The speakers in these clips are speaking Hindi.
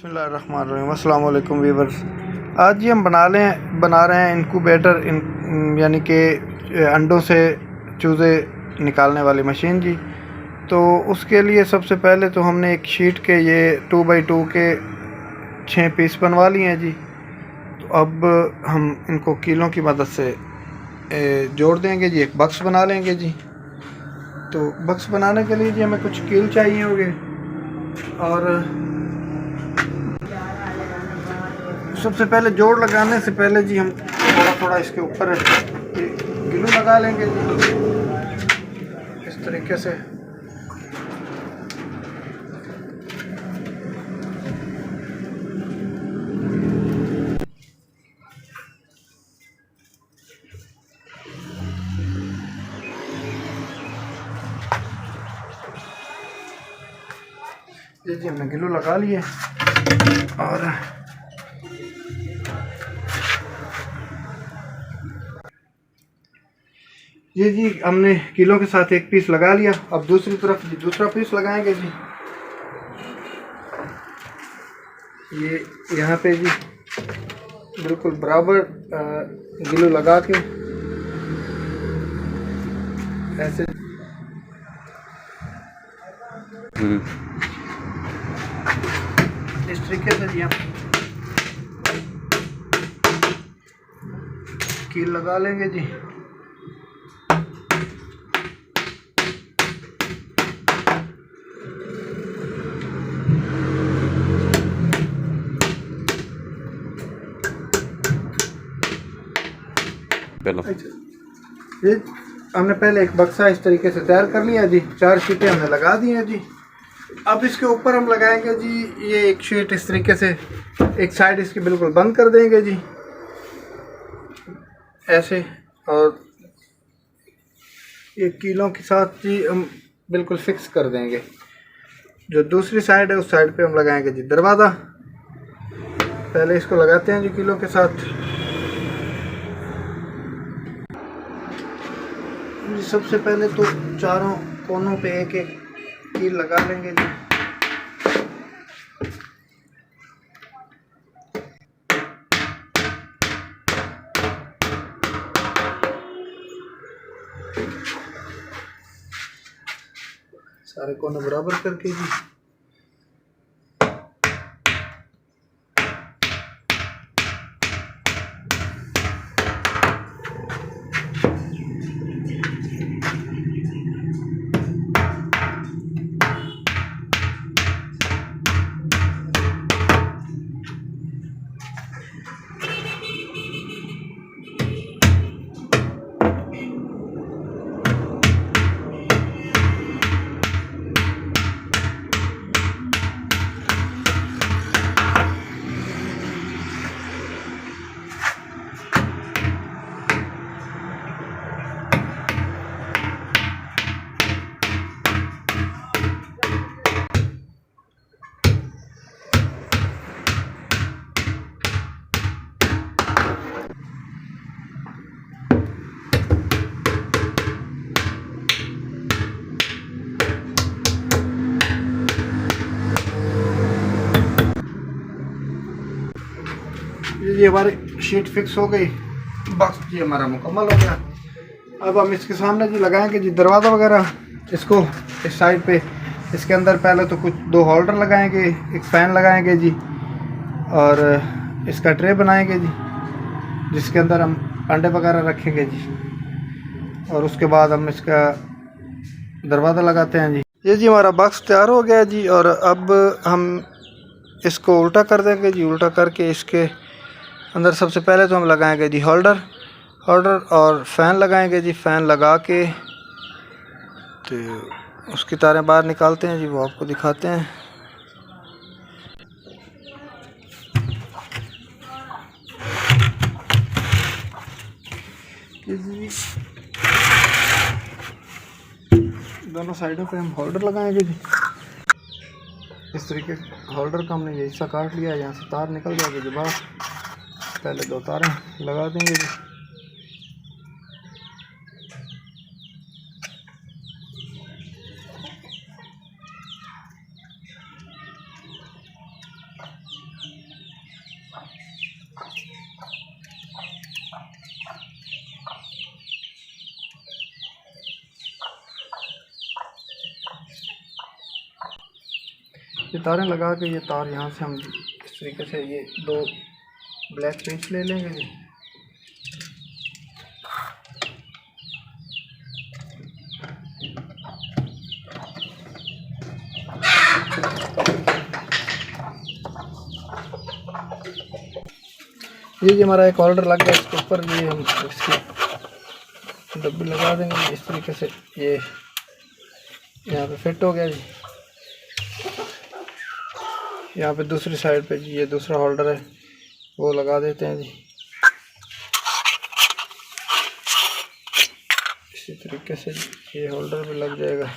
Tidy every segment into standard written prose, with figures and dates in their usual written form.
बिस्मिल्लाहिर्रहमानिर्रहीम। अस्सलाम वालेकुम वीवर्स। आज जी हम बना रहे हैं इनक्यूबेटर यानी कि अंडों से चूज़े निकालने वाली मशीन जी। तो उसके लिए सबसे पहले तो हमने एक शीट के ये 2x2 के 6 पीस बनवा लिए हैं जी। तो अब हम इनको कीलों की मदद से जोड़ देंगे जी, एक बक्स बना लेंगे जी। तो बक्स बनाने के लिए जी हमें कुछ कील चाहिए होंगे, और सबसे पहले जोड़ लगाने से पहले जी हम थोड़ा थोड़ा इसके ऊपर ग्लू लगा लेंगे जी, इस तरीके से। ये जी हमने ग्लू लगा लिए, और ये जी हमने किलो के साथ एक पीस लगा लिया। अब दूसरी तरफ जी दूसरा पीस लगाएंगे जी। ये यहाँ पे जी बिल्कुल बराबर ग्लू लगा के ऐसे इस तरीके से जी हम कील लगा लेंगे जी। ये हमने पहले एक बक्सा इस तरीके से तैयार कर लिया जी, 4 शीटें हमने लगा दी हैं जी। अब इसके ऊपर हम लगाएंगे जी ये एक शीट इस तरीके से, एक साइड इसकी बिल्कुल बंद कर देंगे जी ऐसे, और ये कीलों के साथ जी हम बिल्कुल फिक्स कर देंगे। जो दूसरी साइड है उस साइड पे हम लगाएंगे जी दरवाज़ा। पहले इसको लगाते हैं जी कीलों के साथ। सबसे पहले तो चारों कोनों पे एक एक कील लगा लेंगे जी। सारे कोने बराबर करके जी। ये हमारी शीट फिक्स हो गई, बक्स जी हमारा मुकम्मल हो गया। अब हम इसके सामने जी लगाएंगे जी दरवाज़ा वगैरह। इसको इस साइड पे इसके अंदर पहले तो कुछ 2 होल्डर लगाएंगे, एक फ़ैन लगाएंगे जी, और इसका ट्रे बनाएंगे जी जिसके अंदर हम अंडे वगैरह रखेंगे जी। और उसके बाद हम इसका दरवाज़ा लगाते हैं जी। ये जी हमारा बक्स तैयार हो गया जी, और अब हम इसको उल्टा कर देंगे जी। उल्टा करके इसके अंदर सबसे पहले तो हम लगाएंगे जी होल्डर और फ़ैन लगाएंगे जी। फ़ैन लगा के तो उसकी तारें बाहर निकालते हैं जी, वो आपको दिखाते हैं। दोनों साइडों पे हम होल्डर लगाएंगे जी। इस तरीके होल्डर का हमने ये हिस्सा काट लिया, यहाँ से तार निकल जाएगी जी बाहर। पहले 2 तारें लगा देंगे जी। ये तारें लगा के ये तार यहाँ से हम इस तरीके से ये 2 ब्लैक पेंच ले लेंगे जी। ये जी हमारा एक होल्डर लग गया, इसके ऊपर भी हम इसकी डब्बी लगा देंगे इस तरीके से। ये यहाँ पे फिट हो गया जी। यहाँ पे दूसरी साइड पे जी ये दूसरा होल्डर है वो लगा देते हैं जी। इसी तरीके से ये होल्डर भी लग जाएगा।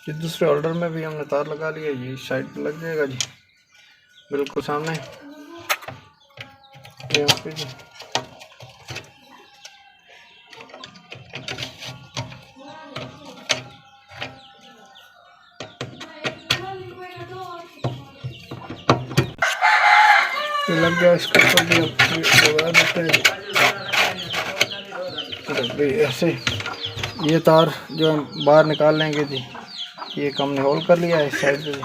ये दूसरे होल्डर में भी हमने तार लगा लिया, ये साइड पे लग जाएगा जी, बिल्कुल सामने यहाँ पे जी। ये लग गया, इसके ऊपर भी लगा देते हैं जी। ऐसे ये तार जो हम बाहर निकाल लेंगे जी, ये हमने होल कर लिया है इस साइड पे जी।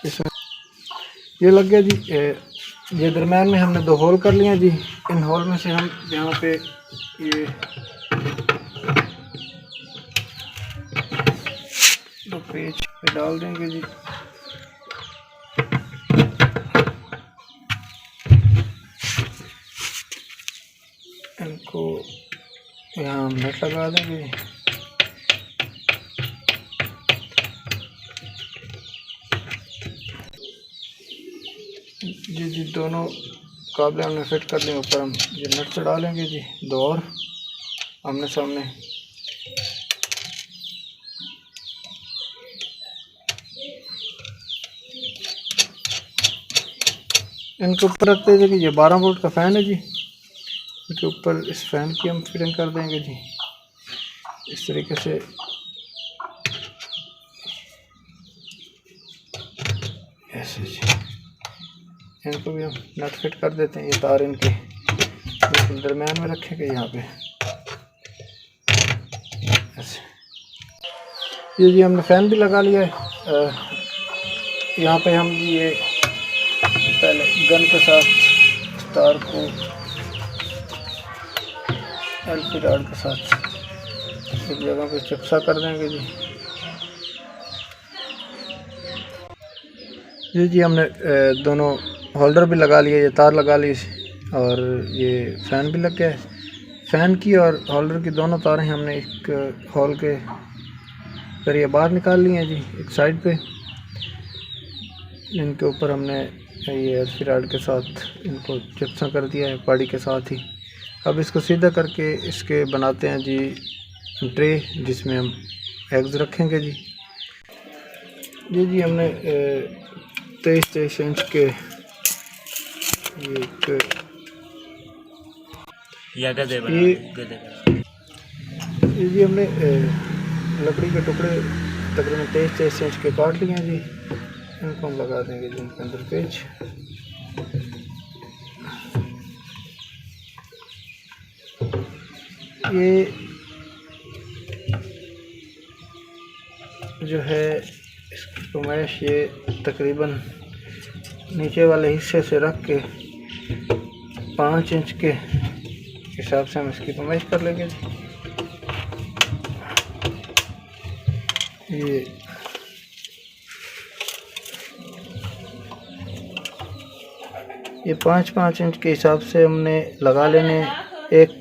इसमें ये लग गया जी। ये दरम्यान में हमने 2 होल कर लिए जी। इन होल में से हम यहाँ पे ये 2 पेच पे डाल देंगे जी। इनको यहाँ हम नट लगा देंगे जी। जी दोनों काबले हमने फिट कर लिए। ऊपर हम ये नट चढ़ा लेंगे जी, 2 और आमने सामने। इनके ऊपर रखते हैं कि ये 12 वोल्ट का फ़ैन है जी। इनके ऊपर इस फ़ैन की हम फिटिंग कर देंगे जी इस तरीके से। ऐसे जी इनको भी हम नट फिट कर देते हैं। ये तार इनके बिल्कुल दरम्यान में रखेंगे यहाँ पे ऐसे। ये जी हमने फ़ैन भी लगा लिया है। यहाँ पे हम ये पहले गन के साथ तार को एलपी रॉड के साथ एक जगह पे चिपसा कर देंगे जी। जी हमने दोनों होल्डर भी लगा लिए, ये तार लगा ली और ये फ़ैन भी लग गया है। फ़ैन की और होल्डर की दोनों तारें हमने एक होल के जरिए बाहर निकाल ली हैं जी एक साइड पे। इनके ऊपर हमने ये एलपी रॉड के साथ इनको चिपसा कर दिया है पाड़ी के साथ ही। अब इसको सीधा करके इसके बनाते हैं जी ट्रे, जिसमें हम एग्स रखेंगे जी। जी हमने 23 इंच के ये जी हमने लकड़ी के टुकड़े तकरीबन 23 इंच के काट लिए हैं जी। इनको हम लगा देंगे जी इनके अंदर पेच। ये जो है इसकी कमाइश ये तकरीबन नीचे वाले हिस्से से रख के 5 इंच के हिसाब से हम इसकी कमाइश कर लेंगे। ये 5-5 इंच के हिसाब से हमने लगा लेने। एक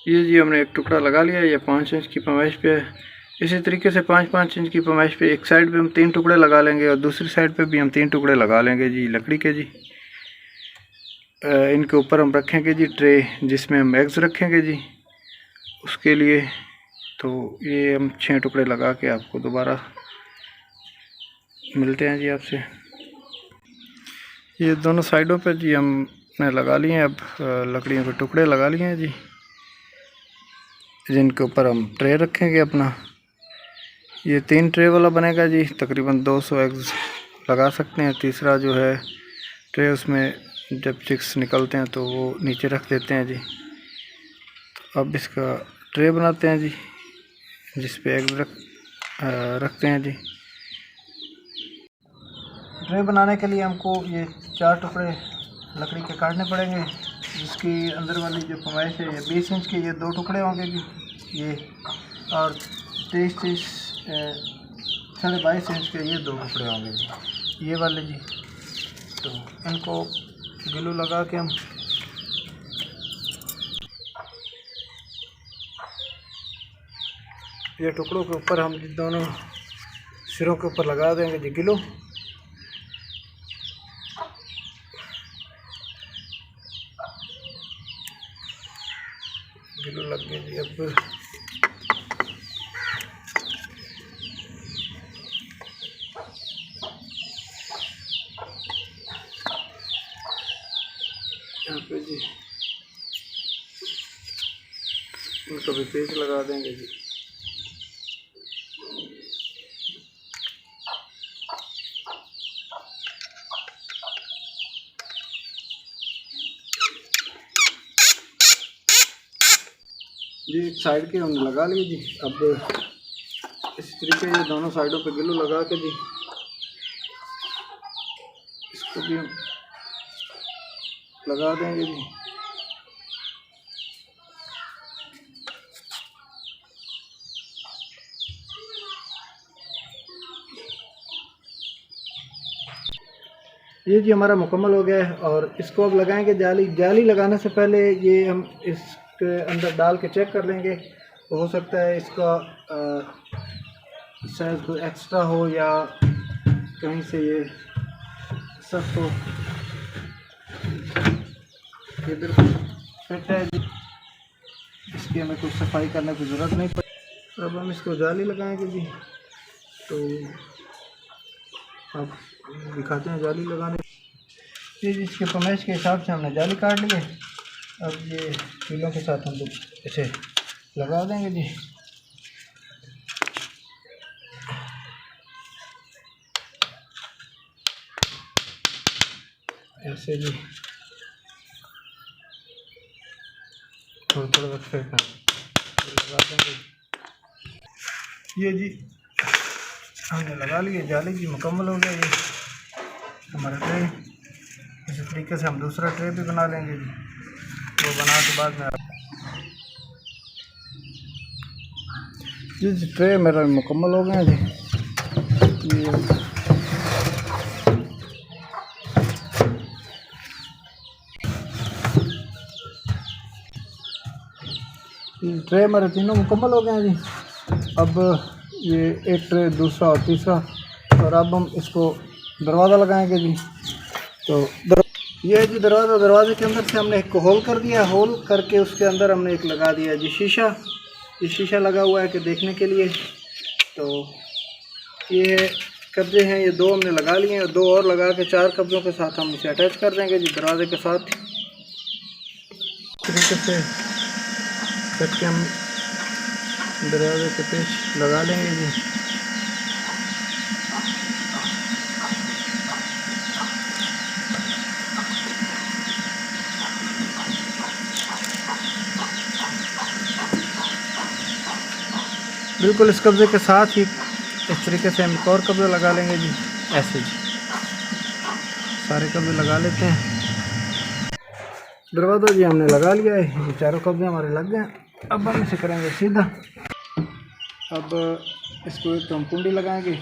ये जी हमने एक टुकड़ा लगा लिया, ये 5 इंच की पैमाइश पे है। इसी तरीके से 5-5 इंच की पैमाइश पे एक साइड पे हम 3 टुकड़े लगा लेंगे और दूसरी साइड पे भी हम 3 टुकड़े लगा लेंगे जी लकड़ी के जी। इनके ऊपर हम रखेंगे जी ट्रे, जिसमें हम एग्स रखेंगे जी उसके लिए। तो ये हम 6 टुकड़े लगा के आपको दोबारा मिलते हैं जी आपसे। ये दोनों साइडों पे जी हमने लगा लिए हैं। अब लकड़ियों के टुकड़े लगा लिए हैं जी, जिनके ऊपर हम ट्रे रखेंगे अपना। ये 3 ट्रे वाला बनेगा जी, तकरीबन 200 एग्स लगा सकते हैं। तीसरा जो है ट्रे, उसमें जब चिक्स निकलते हैं तो वो नीचे रख देते हैं जी। अब इसका ट्रे बनाते हैं जी, जिस पे एग रखते हैं जी। ट्रे बनाने के लिए हमको ये 4 टुकड़े लकड़ी के काटने पड़ेंगे, जिसकी अंदर वाली जो फरमाइश है ये 20 इंच के ये 2 टुकड़े होंगे जी, ये और 23 साढ़े 22 इंच के ये 2 टुकड़े होंगे जी, ये वाले जी। तो इनको ग्लू लगा के हम ये टुकड़ों के ऊपर हम दोनों सिरों के ऊपर लगा देंगे जी ग्लू। ग्लू लग गए जी। अब यहाँ पे जी उनको भी पेच लगा देंगे जी। जी एक साइड के हमने लगा लिए जी। अब इस तरीके ये दोनों साइडों पे ग्लू लगा के जी इसको भी हम लगा देंगे जी। ये जी हमारा मुकम्मल हो गया है और इसको अब लगाएंगे जाली। जाली लगाने से पहले ये हम इसके अंदर डाल के चेक कर लेंगे। हो सकता है इसका शायद कोई एक्स्ट्रा हो या कहीं से ये सख्त हो। ये बिल्कुल फिट है जी, इसकी हमें कुछ सफाई करने की ज़रूरत नहीं पड़ी। अब हम इसको जाली लगाएंगे जी। तो अब दिखाते हैं जाली लगाने। ये इसके फरमाइश के हिसाब से हमने जाली काट ली है। अब ये कीलों के साथ हम इसे लगा देंगे जी। ऐसे जी थोड़ा थोड़ा वक्त फिर लगा देंगे। ये जी हमने लगा लिए जाली जी, मुकम्मल हो गया ये हमारा ट्रे। इसी तरीके से हम दूसरा ट्रे भी बना लेंगे जी। वो बना के बाद में जी ट्रे मेरा मुकम्मल हो गया जी। ये ट्रे मेरे तीनों मुकम्मल हो गए हैं जी। अब ये एक ट्रे, दूसरा और तीसरा, और अब हम इसको दरवाज़ा लगाएंगे जी। तो ये जी दरवाजे के अंदर से हमने एक को होल कर दिया। होल करके उसके अंदर हमने एक लगा दिया जी शीशा। ये शीशा लगा हुआ है कि देखने के लिए। तो ये कब्जे हैं, ये 2 हमने लगा लिए हैं, 2 और लगा के 4 कब्जों के साथ हम इसे अटैच कर देंगे जी दरवाजे के साथ। तरीके से करके हम दरवाजे के पेच लगा लेंगे जी। बिल्कुल इस कब्जे के साथ ही इस तरीके से हम एक और कब्जा लगा लेंगे जी। ऐसे जी सारे कब्जे लगा लेते हैं। दरवाज़ा जी हमने लगा लिया है, ये चारों कब्जे हमारे लग गए। अब हम इसे करेंगे सीधा। अब इसको एक तो हम कुंडी लगाएंगे,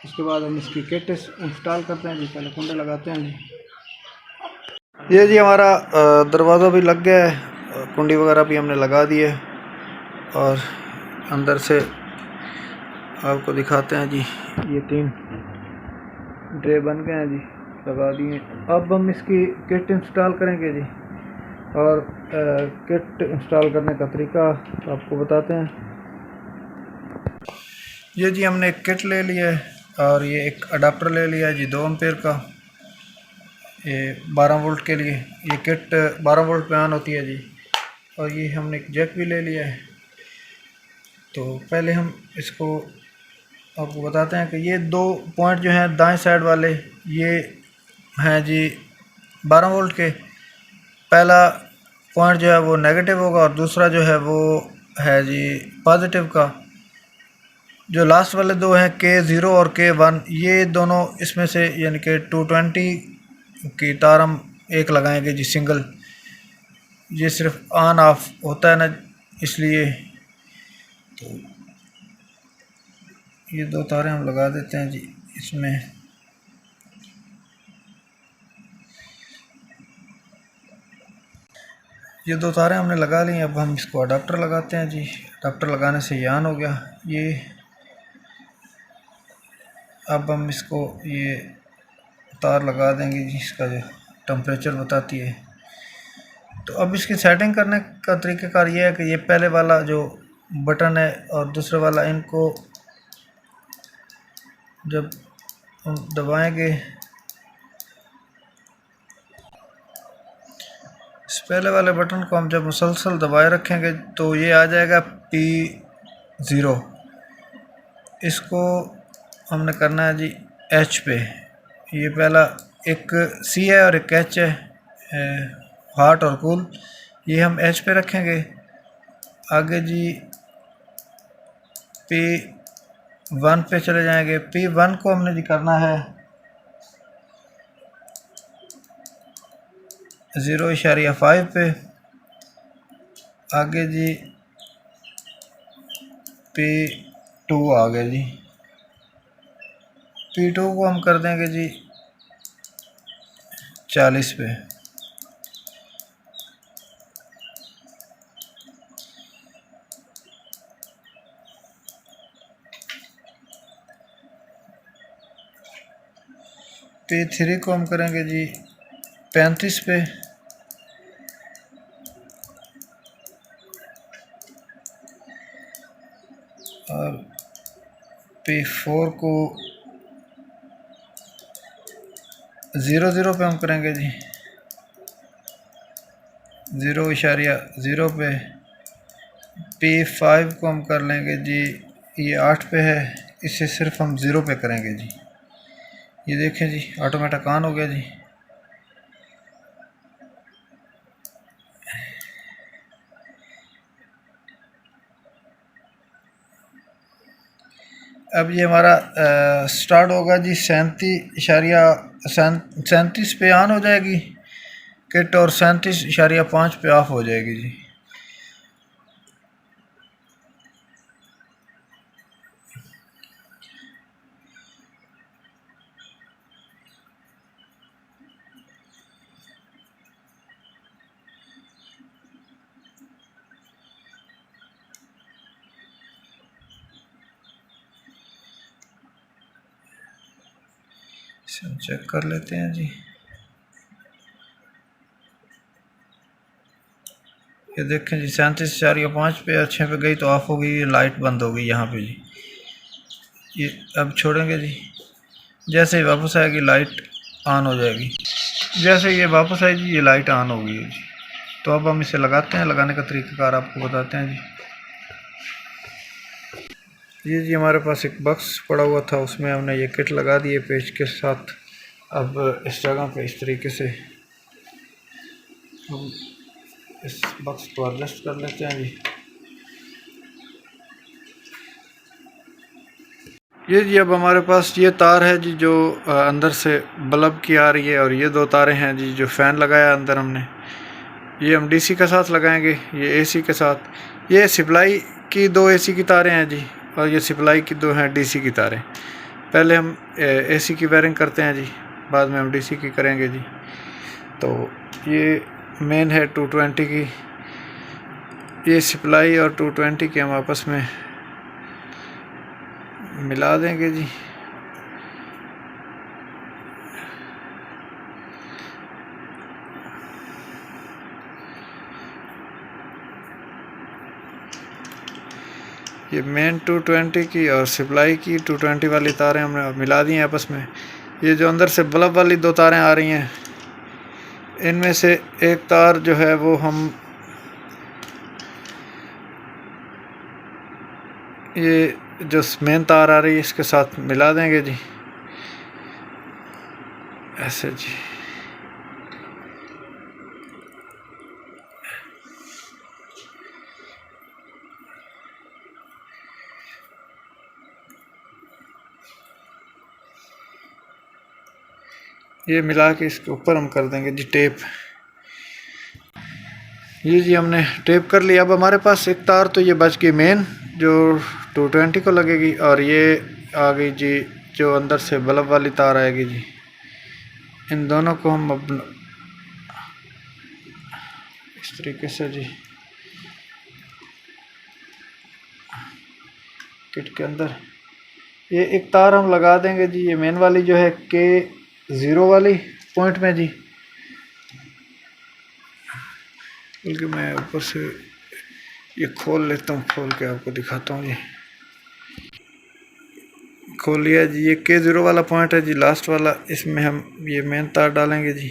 उसके बाद हम इसकी किट इंस्टॉल करते हैं जी। पहले कुंडे लगाते हैं जी। ये जी हमारा दरवाज़ा भी लग गया है, कुंडी वगैरह भी हमने लगा दी है और अंदर से आपको दिखाते हैं जी। ये 3 ट्रे बन गए हैं जी, लगा दिए। अब हम इसकी किट इंस्टॉल करेंगे जी। और किट इंस्टॉल करने का तरीका आपको बताते हैं। ये जी हमने एक किट ले लिया है और ये एक अडाप्टर ले लिया है जी 2 एम्पेयर का, ये 12 वोल्ट के लिए। ये किट 12 वोल्ट पे ऑन होती है जी। और ये हमने एक जैक भी ले लिया है। तो पहले हम इसको आपको बताते हैं कि ये 2 पॉइंट जो हैं दाएं साइड वाले, ये हैं जी 12 वोल्ट के। पहला पॉइंट जो है वो नेगेटिव होगा और दूसरा जो है वो है जी पॉजिटिव का। जो लास्ट वाले दो हैं K0 और K1, ये दोनों इसमें से यानी कि 220 की तार हम एक लगाएंगे जी सिंगल। ये सिर्फ ऑन ऑफ होता है ना, इसलिए तो ये दो तारें हम लगा देते हैं जी इसमें। ये दो तारें हमने लगा ली। अब हम इसको अडाप्टर लगाते हैं जी। अडाप्टर लगाने से ये ऑन हो गया ये। अब हम इसको ये तार लगा देंगे जी, इसका जो टेम्परेचर बताती है। तो अब इसकी सेटिंग करने का तरीक़ाकार ये है कि ये पहले वाला जो बटन है और दूसरे वाला, इनको जब हम दबाएंगे, इस पहले वाले बटन को हम जब मुसलसल दबाए रखेंगे तो ये आ जाएगा P0। इसको हमने करना है जी H पे। ये पहला एक C है और एक H है, हॉट और कूल। ये हम H पे रखेंगे। आगे जी P1 पे चले जाएंगे। P1 को हमने जी करना है 0.5 पे। आगे जी P2 आ गया जी। P2 को हम कर देंगे जी 40 पे। P3 को हम करेंगे जी 35 पे। और P4 को 0.0 पे हम करेंगे जी 0.0 पे। P5 को हम कर लेंगे जी, ये 8 पे है, इसे सिर्फ हम 0 पे करेंगे जी। ये देखें जी ऑटोमेटिक ऑन हो गया जी। अब ये हमारा स्टार्ट होगा जी 37 पे ऑन हो जाएगी किट और 37.5 पे ऑफ हो जाएगी जी। इसे हम चेक कर लेते हैं जी। ये देखें जी 37.5 पे 6 पे गई तो ऑफ हो गई, लाइट बंद हो गई यहाँ पे जी। ये अब छोड़ेंगे जी, जैसे ही वापस आएगी लाइट ऑन हो जाएगी। जैसे ये वापस आई जी, ये लाइट ऑन हो गई है जी। तो अब हम इसे लगाते हैं। लगाने का तरीक़ाकार आपको बताते हैं जी। ये जी हमारे पास एक बक्स पड़ा हुआ था, उसमें हमने ये किट लगा दी है पेज के साथ। अब इस जगह पे इस तरीके से हम इस बक्स को एडजस्ट कर लेते हैं जी। ये जी अब हमारे पास ये तार है जी जो अंदर से बल्ब की आ रही है, और ये दो तारें हैं जी जो फ़ैन लगाया अंदर हमने। ये हम डीसी के साथ लगाएंगे, ये एसी के साथ। ये सप्लाई की दो एसी की तारें हैं जी, और ये सप्लाई की दो हैं डीसी की तारें। पहले हम एसी की वायरिंग करते हैं जी, बाद में हम डीसी की करेंगे जी। तो ये मेन है 220 की, ये सप्लाई और 220 की हम आपस में मिला देंगे जी। ये मेन 220 की और सप्लाई की 220 वाली तारें हमने मिला दी हैं आपस में। ये जो अंदर से बल्ब वाली दो तारें आ रही हैं, इनमें से एक तार जो है वो हम ये जो मेन तार आ रही है इसके साथ मिला देंगे जी, ऐसे जी। ये मिला के इसके ऊपर हम कर देंगे जी टेप। ये जी हमने टेप कर लिया। अब हमारे पास एक तार तो ये बच गई मेन जो 220 को लगेगी, और ये आ गई जी जो अंदर से बल्ब वाली तार आएगी जी। इन दोनों को हम अब इस तरीके से जी किट के अंदर ये एक तार हम लगा देंगे जी। ये मेन वाली जो है K0 वाली पॉइंट में जी, बल्कि मैं ऊपर से ये खोल लेता हूँ, खोल के आपको दिखाता हूँ। ये खोल लिया जी। ये K0 वाला पॉइंट है जी, लास्ट वाला। इसमें हम ये मेन तार डालेंगे जी।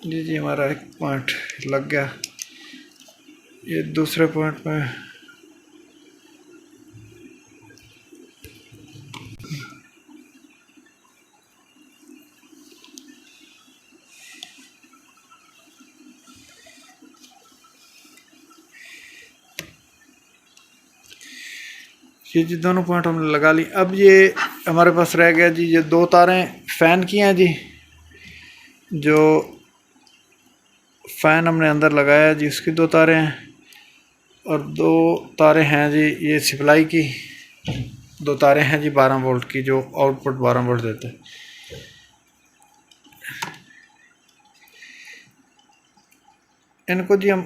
जी हमारा एक पॉइंट लग गया। ये दूसरे पॉइंट में ये जी दोनों पॉइंट हमने लगा ली। अब ये हमारे पास रह गया जी ये दो तारें फ़ैन की हैं जी, जो फ़ैन हमने अंदर लगाया जी उसकी दो तारें हैं, और दो तारें हैं जी ये सप्लाई की दो तारें हैं जी 12 वोल्ट की, जो आउटपुट 12 वोल्ट देते हैं। इनको जी हम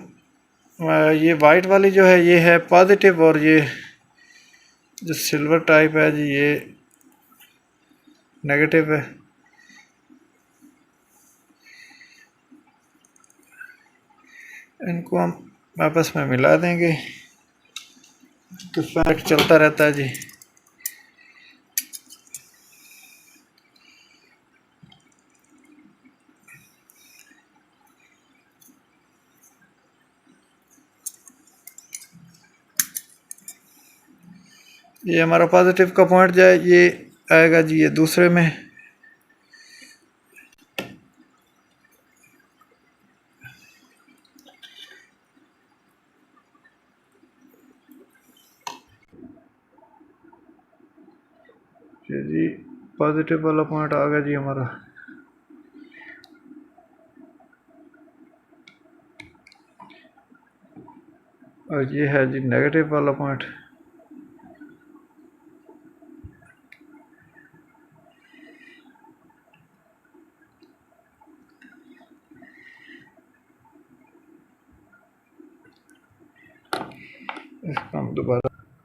ये वाइट वाली जो है ये है पॉजिटिव, और ये जो सिल्वर टाइप है जी ये नेगेटिव है। इनको हम आपस में मिला देंगे तो फैन चलता रहता है जी। ये हमारा पॉजिटिव का पॉइंट जो है ये आएगा जी ये दूसरे में। जी पॉजिटिव वाला पॉइंट आ गया जी हमारा। और ये है जी नेगेटिव वाला पॉइंट।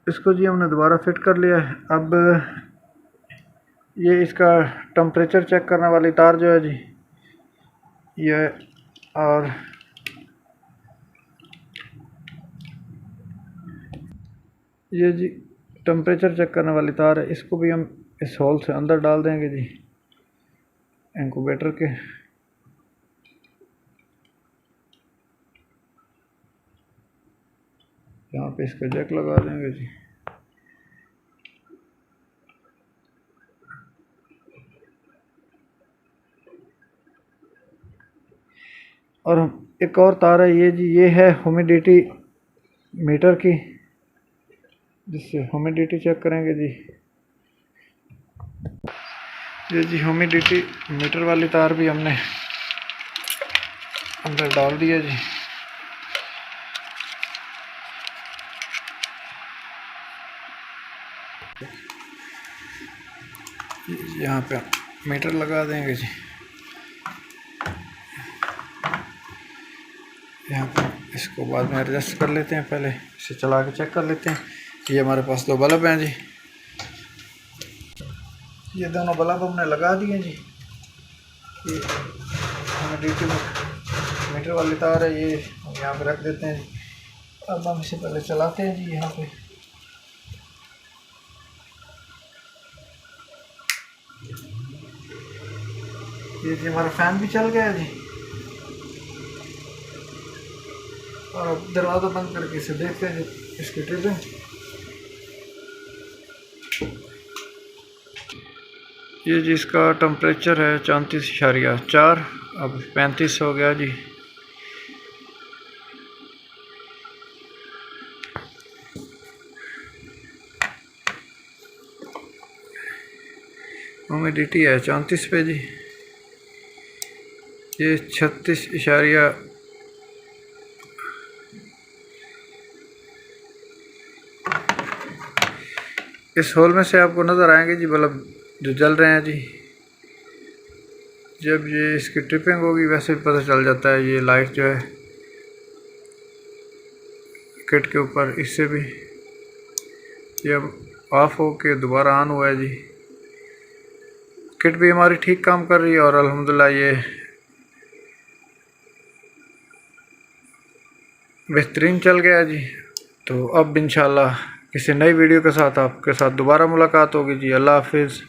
इसको जी हमने दोबारा फिट कर लिया है। अब ये इसका टेम्परेचर चेक करने वाली तार जो है जी ये, और ये जी टेम्परेचर चेक करने वाली तार है, इसको भी हम इस होल से अंदर डाल देंगे जी इंक्यूबेटर के। यहाँ पे इसका जैक लगा देंगे जी। और एक और तार है ये जी, ये है ह्यूमिडिटी मीटर की, जिससे ह्यूमिडिटी चेक करेंगे जी। ये जी ह्यूमिडिटी मीटर वाली तार भी हमने अंदर डाल दिया जी। यहाँ पे मीटर लगा देंगे जी। यहाँ पर इसको बाद में एडजस्ट कर लेते हैं, पहले इसे चला के चेक कर लेते हैं। ये हमारे पास दो बल्ब हैं जी, ये दोनों बल्ब हमने लगा दिए जी। ये ह्यूमिडिटी मीटर वाली तार है, ये हम यहाँ पे रख देते हैं जी। अब हम इसे पहले चलाते हैं जी। यहाँ पे ये जी हमारा फ़ैन भी चल गया जी। और अब दरवाज़ा बंद करके इसे देखते हैं इसकी ट्रिपिंग। ये जी इसका टेम्परेचर है 34.4, अब 35 हो गया जी। ह्यूमिडिटी है 34 पे जी, ये 36 इस होल में से आपको नज़र आएंगे जी बल्ब जो जल रहे हैं जी। जब ये इसकी ट्रिपिंग होगी वैसे भी पता चल जाता है। ये लाइट जो है किट के ऊपर, इससे भी ये अब ऑफ हो के दोबारा ऑन हुआ है जी। किट भी हमारी ठीक काम कर रही है और अल्हम्दुलिल्लाह ये बेहतरीन चल गया जी। तो अब इंशाल्लाह किसी नई वीडियो के साथ आपके साथ दोबारा मुलाकात होगी जी। अल्लाह हाफिज़।